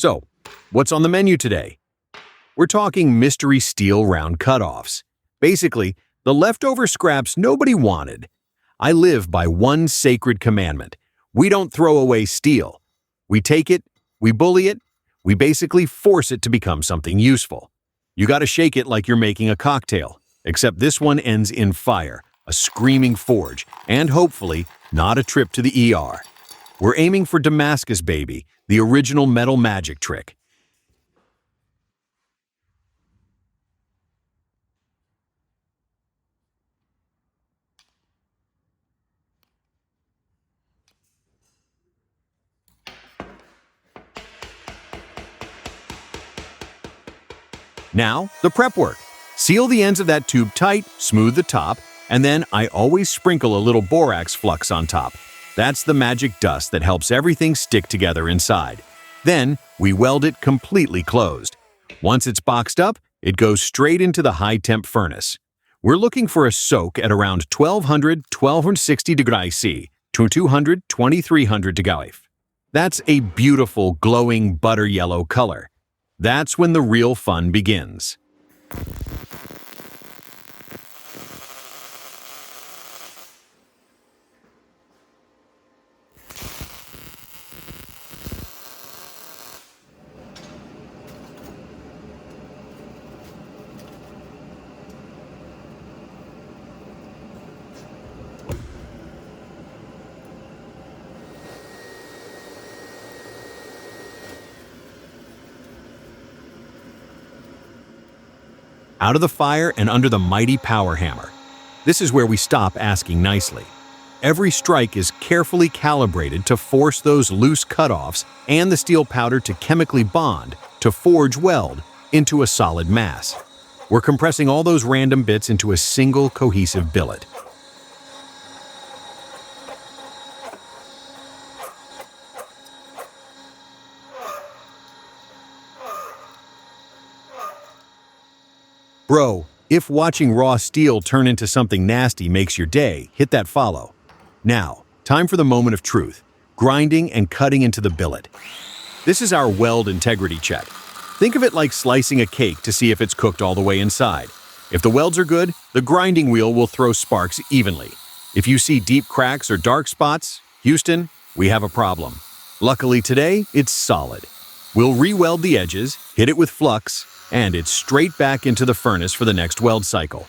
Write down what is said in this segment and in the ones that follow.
So, what's on the menu today? We're talking mystery steel round cutoffs. Basically, the leftover scraps nobody wanted. I live by one sacred commandment. We don't throw away steel. We take it, we bully it, we basically force it to become something useful. You gotta shake it like you're making a cocktail, except this one ends in fire, a screaming forge, and hopefully, not a trip to the ER. We're aiming for Damascus, baby, the original metal magic trick. Now, the prep work. Seal the ends of that tube tight, smooth the top, and then I always sprinkle a little borax flux on top. That's the magic dust that helps everything stick together inside. Then, we weld it completely closed. Once it's boxed up, it goes straight into the high-temp furnace. We're looking for a soak at around 1260 degrees C to 2300 degrees. That's a beautiful, glowing butter yellow color. That's when the real fun begins. Out of the fire and under the mighty power hammer. This is where we stop asking nicely. Every strike is carefully calibrated to force those loose cutoffs and the steel powder to chemically bond, to forge weld, into a solid mass. We're compressing all those random bits into a single cohesive billet. Bro, if watching raw steel turn into something nasty makes your day, hit that follow. Now, time for the moment of truth, grinding and cutting into the billet. This is our weld integrity check. Think of it like slicing a cake to see if it's cooked all the way inside. If the welds are good, the grinding wheel will throw sparks evenly. If you see deep cracks or dark spots, Houston, we have a problem. Luckily today, it's solid. We'll re-weld the edges, hit it with flux, and it's straight back into the furnace for the next weld cycle.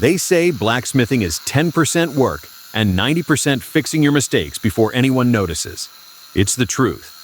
They say blacksmithing is 10% work and 90% fixing your mistakes before anyone notices. It's the truth.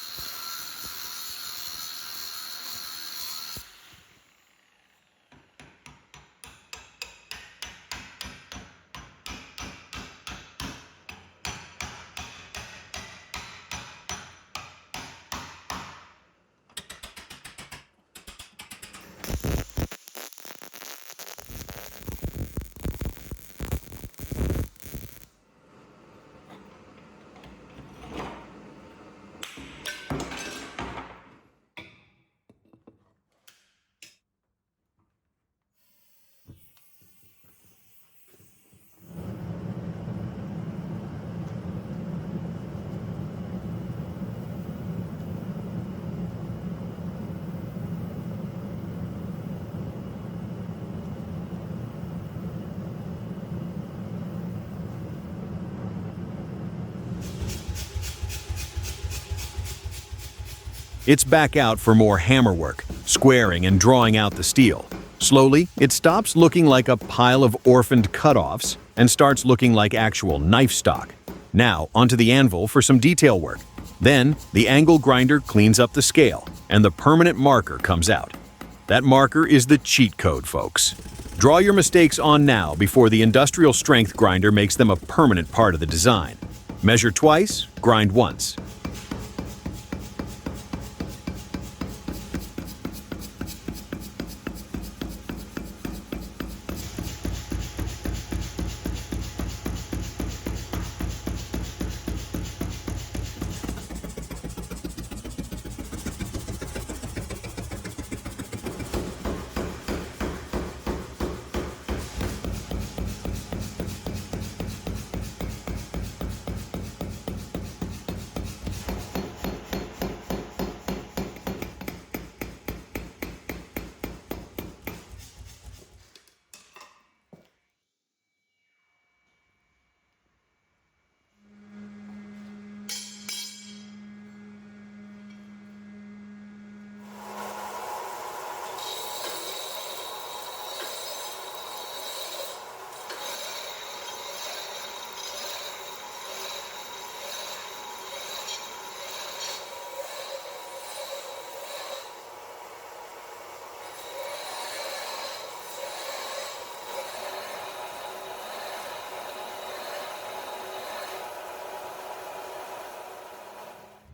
It's back out for more hammer work, squaring and drawing out the steel. Slowly, it stops looking like a pile of orphaned cutoffs and starts looking like actual knife stock. Now, onto the anvil for some detail work. Then, the angle grinder cleans up the scale, and the permanent marker comes out. That marker is the cheat code, folks. Draw your mistakes on now before the industrial strength grinder makes them a permanent part of the design. Measure twice, grind once.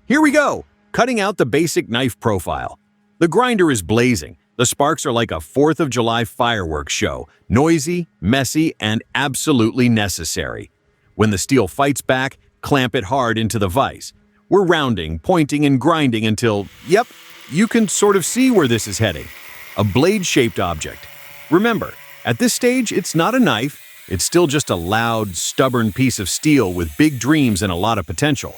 Here we go! Cutting out the basic knife profile. The grinder is blazing. The sparks are like a 4th of July fireworks show, noisy, messy, and absolutely necessary. When the steel fights back, clamp it hard into the vise. We're rounding, pointing, and grinding until, yep, you can sort of see where this is heading. A blade-shaped object. Remember, at this stage, it's not a knife. It's still just a loud, stubborn piece of steel with big dreams and a lot of potential.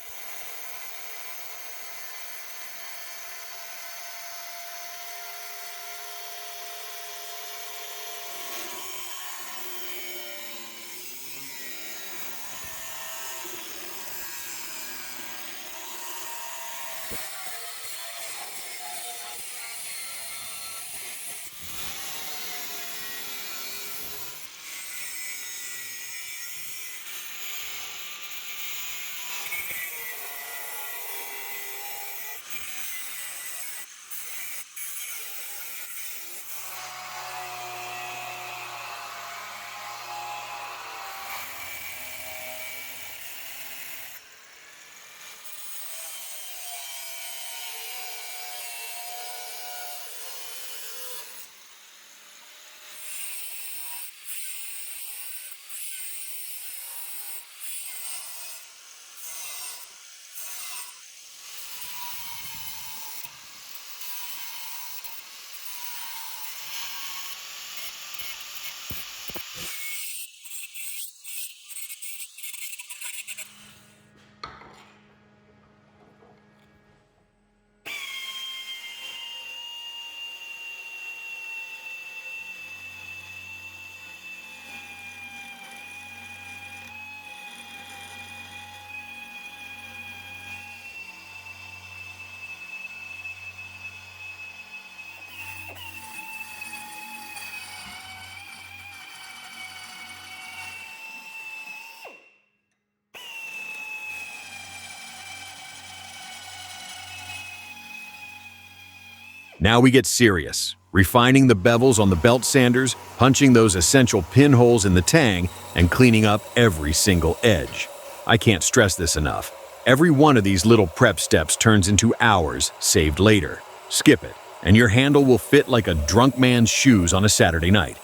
Now we get serious, refining the bevels on the belt sanders, punching those essential pinholes in the tang, and cleaning up every single edge. I can't stress this enough. Every one of these little prep steps turns into hours saved later. Skip it, and your handle will fit like a drunk man's shoes on a Saturday night.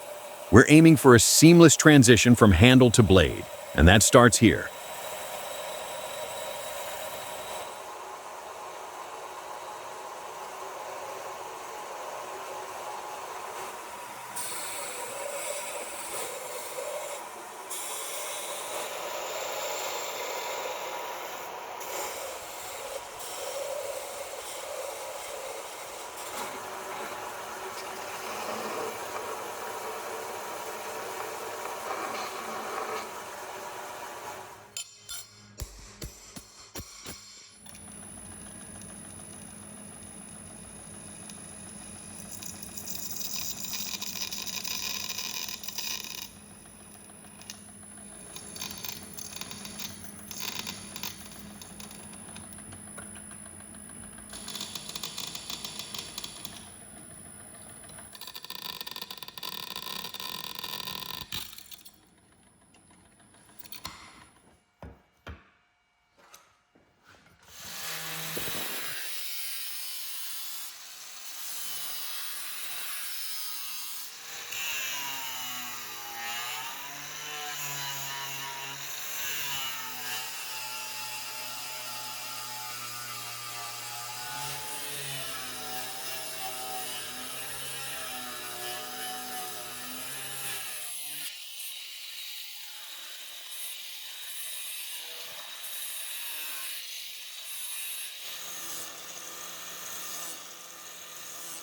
We're aiming for a seamless transition from handle to blade, and that starts here.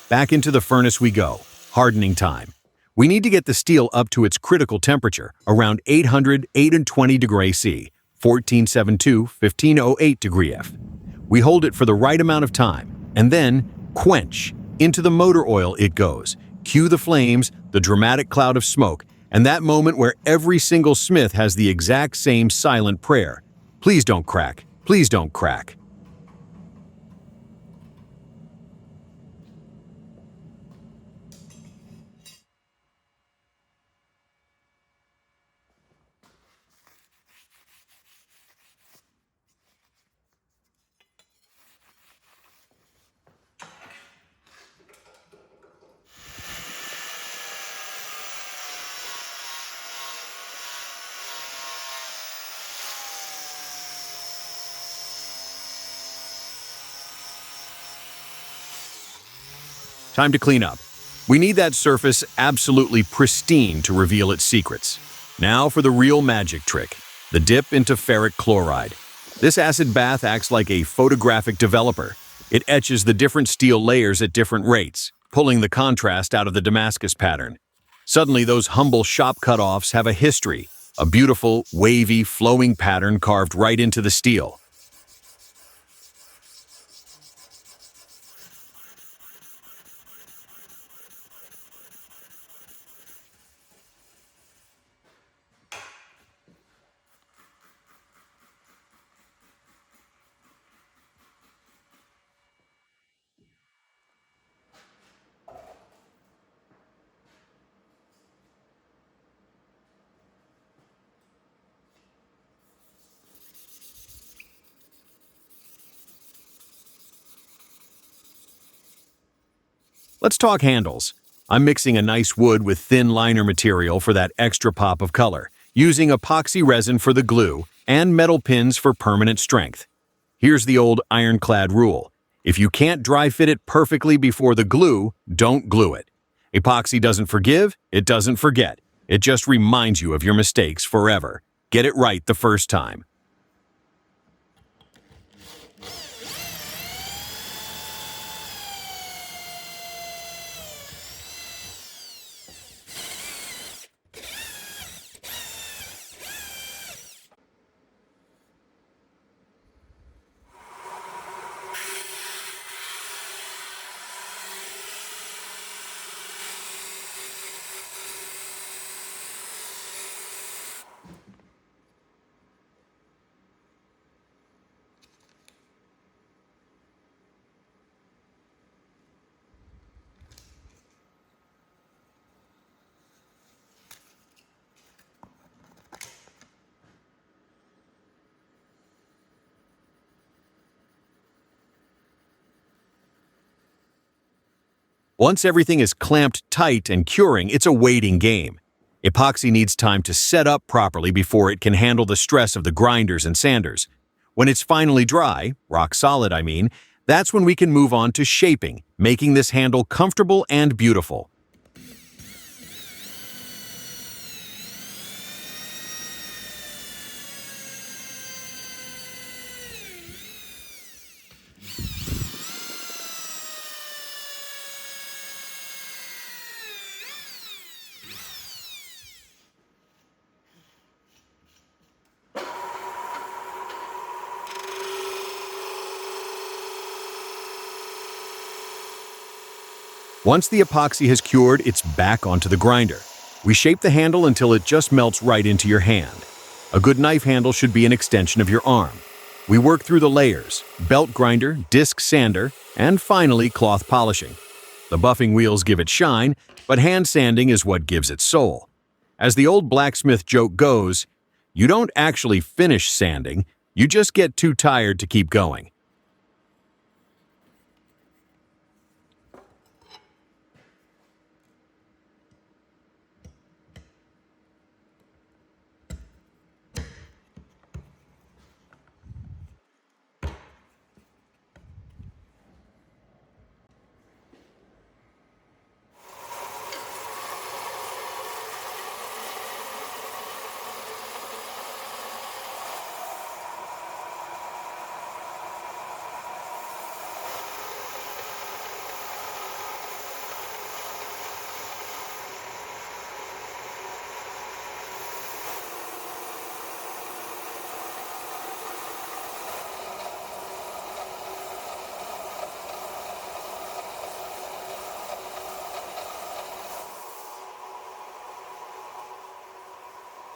Back into the furnace we go. Hardening time. We need to get the steel up to its critical temperature, around 820 degrees C, 1472, 1508 degree F. We hold it for the right amount of time, and then quench. Into the motor oil it goes. Cue the flames, the dramatic cloud of smoke, and that moment where every single smith has the exact same silent prayer. Please don't crack. Please don't crack. Time to clean up. We need that surface absolutely pristine to reveal its secrets. Now for the real magic trick, the dip into ferric chloride. This acid bath acts like a photographic developer. It etches the different steel layers at different rates, pulling the contrast out of the Damascus pattern. Suddenly, those humble shop cutoffs have a history, a beautiful, wavy, flowing pattern carved right into the steel. Let's talk handles. I'm mixing a nice wood with thin liner material for that extra pop of color, using epoxy resin for the glue and metal pins for permanent strength. Here's the old ironclad rule. If you can't dry fit it perfectly before the glue, don't glue it. Epoxy doesn't forgive, it doesn't forget. It just reminds you of your mistakes forever. Get it right the first time. Once everything is clamped tight and curing, it's a waiting game. Epoxy needs time to set up properly before it can handle the stress of the grinders and sanders. When it's finally dry, rock solid I mean, that's when we can move on to shaping, making this handle comfortable and beautiful. Once the epoxy has cured, it's back onto the grinder. We shape the handle until it just melts right into your hand. A good knife handle should be an extension of your arm. We work through the layers: belt grinder, disc sander, and finally cloth polishing. The buffing wheels give it shine, but hand sanding is what gives it soul. As the old blacksmith joke goes, you don't actually finish sanding, you just get too tired to keep going.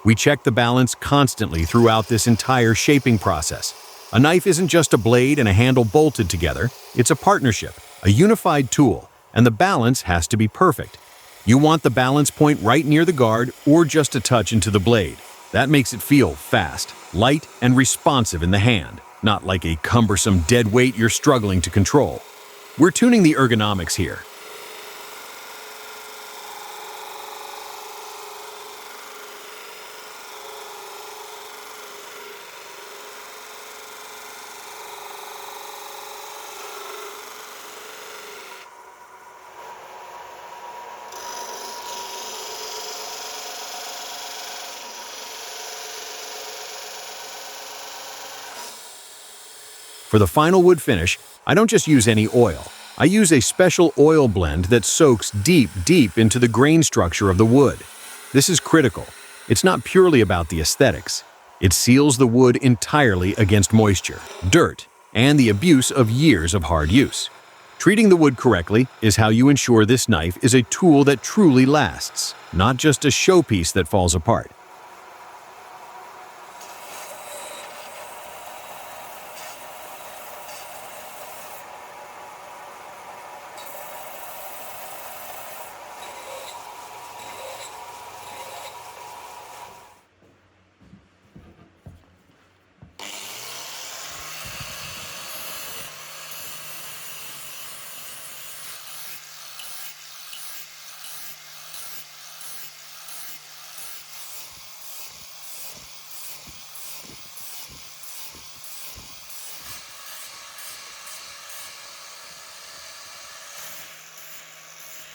We check the balance constantly throughout this entire shaping process. A knife isn't just a blade and a handle bolted together, it's a partnership, a unified tool, and the balance has to be perfect. You want the balance point right near the guard or just a touch into the blade. That makes it feel fast, light, and responsive in the hand, not like a cumbersome dead weight you're struggling to control. We're tuning the ergonomics here. For the final wood finish, I don't just use any oil. I use a special oil blend that soaks deep into the grain structure of the wood. This is critical. It's not purely about the aesthetics. It seals the wood entirely against moisture, dirt, and the abuse of years of hard use. Treating the wood correctly is how you ensure this knife is a tool that truly lasts, not just a showpiece that falls apart.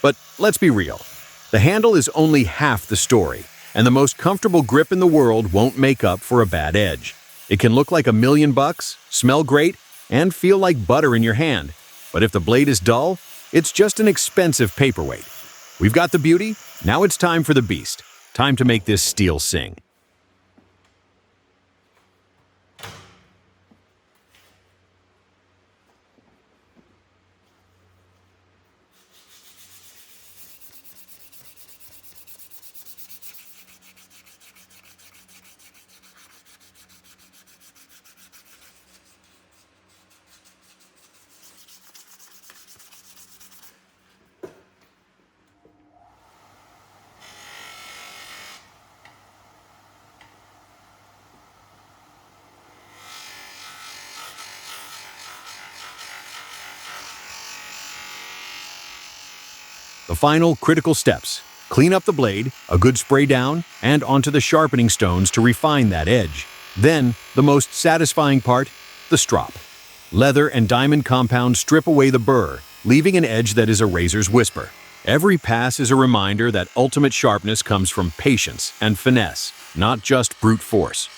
But let's be real. The handle is only half the story, and the most comfortable grip in the world won't make up for a bad edge. It can look like $1,000,000, smell great, and feel like butter in your hand. But if the blade is dull, it's just an expensive paperweight. We've got the beauty, now it's time for the beast. Time to make this steel sing. The final critical steps: clean up the blade, a good spray down, and onto the sharpening stones to refine that edge. Then, the most satisfying part, the strop. Leather and diamond compound strip away the burr, leaving an edge that is a razor's whisper. Every pass is a reminder that ultimate sharpness comes from patience and finesse, not just brute force.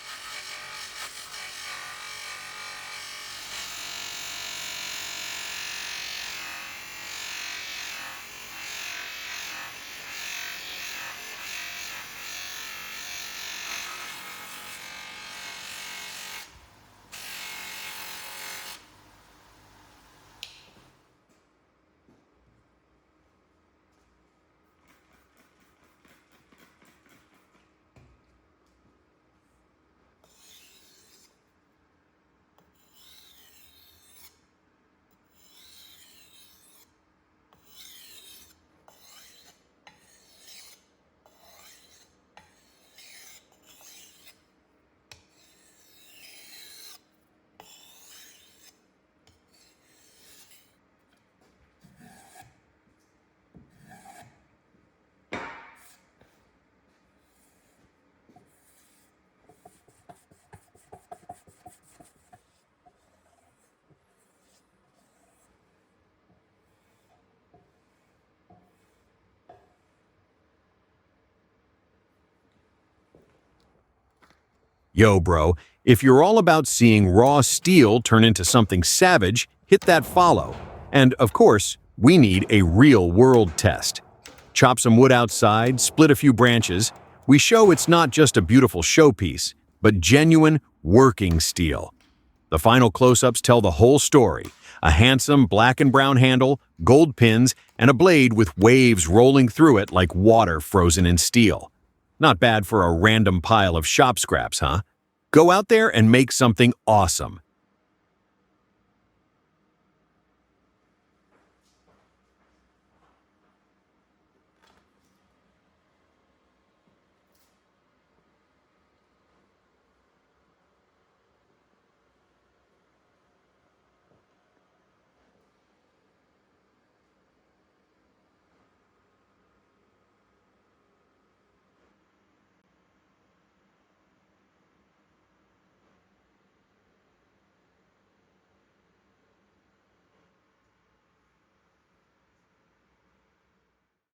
Yo, bro, if you're all about seeing raw steel turn into something savage, hit that follow. And, of course, we need a real-world test. Chop some wood outside, split a few branches. We show it's not just a beautiful showpiece, but genuine, working steel. The final close-ups tell the whole story. A handsome black and brown handle, gold pins, and a blade with waves rolling through it like water frozen in steel. Not bad for a random pile of shop scraps, huh? Go out there and make something awesome.